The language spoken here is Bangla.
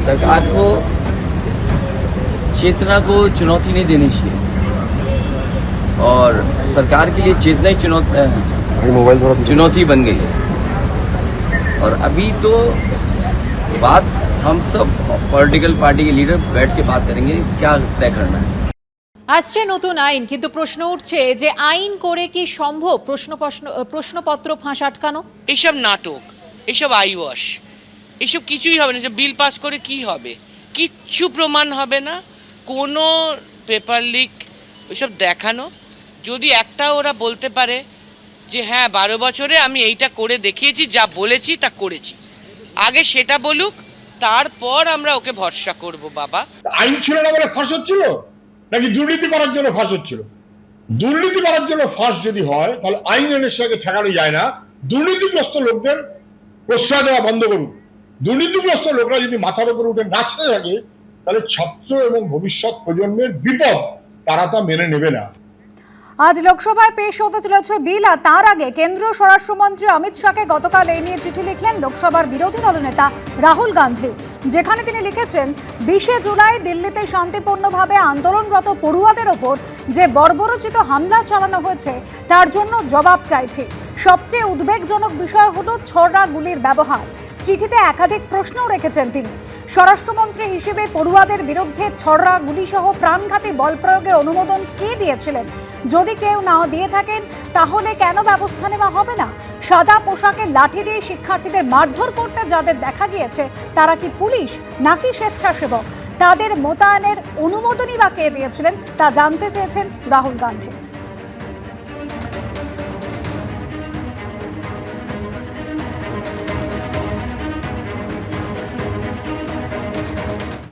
सरकार को चेतना को चुनौती नहीं देनी चाहिए और सरकार के लिए चेतना ही चुनौती बन गई है। और अभी तो बात हम सब पॉलिटिकल पार्टी के लीडर बैठ के बात करेंगे क्या तय करना है। আসছে নতুন আইন, কিন্তু প্রশ্ন উঠছে যে আইন করে কি সম্ভব প্রশ্নপত্র ফাঁস আটকানো? এইসব নাটক, এইসব আইওয়াশ, এইসব কিছুই হবে না। যে বিল পাস করে কি হবে? কিচ্ছু প্রমাণ হবে না, কোনো পেপার লিক ওইসব দেখানো। যদি একটা ওরা বলতে পারে যে হ্যাঁ 12 বছরে আমি এইটা করে দেখিয়েছি, যা বলেছি তা করেছি, আগে সেটা বলুক, তারপর আমরা ওকে ভরসা করব। বাবা, আইন ছিল না বলে ফাঁস হচ্ছিল নাকি দুর্নীতি করার জন্য ফাঁস হচ্ছিল? দুর্নীতি করার জন্য ফাঁস যদি হয় তাহলে আইন এনে সেটাকে ঠেকানো যায় না। দুর্নীতিগ্রস্ত লোকদের প্রশ্রয় দেওয়া বন্ধ করুন। দুর্নীতিগ্রস্ত লোকরা যদি মাথার উপরে উঠে নাচতে থাকে তাহলে ছাত্র এবং ভবিষ্যৎ প্রজন্মের বিপদ, তারা তা মেনে নেবে না। আজ লোকসভায় পেশ হতে চলেছে বিল, আর তার আগে কেন্দ্রীয় স্বরাষ্ট্রমন্ত্রী অমিত শাহকে গতকাল এই নিয়ে চিঠি লিখলেন লোকসভার বিরোধী দলনেতা রাহুল গান্ধী, যেখানে তিনি লিখেছেন 20 জুলাই দিল্লিতে শান্তিপূর্ণভাবে আন্দোলনরত পড়ুয়াদের ওপর যে বর্বরোচিত হামলা চালানো হয়েছে তার জন্য জবাব চাইছি। সবচেয়ে উদ্বেগজনক বিষয় হলো ছড়া গুলির ব্যবহার। চিঠিতে একাধিক প্রশ্নও রেখেছেন তিনি। স্বরাষ্ট্রমন্ত্রী হিসেবে পড়ুয়াদের বিরুদ্ধে ছড়া গুলিসহ প্রাণঘাতী বল প্রয়োগে অনুমোদন কে দিয়েছিলেন? যদি কেউ না দিয়ে থাকেন তাহলে কেন ব্যবস্থা নেওয়া হবে না? সাদা পোশাকে লাঠি দিয়ে শিক্ষার্থীদের মারধর করতে যাদের দেখা গিয়েছে তারা কি পুলিশ নাকি স্বেচ্ছাসেবক? তাদের মোতায়েনের অনুমোদনই বা কে দিয়েছিলেন তা জানতে চেয়েছেন রাহুল গান্ধী।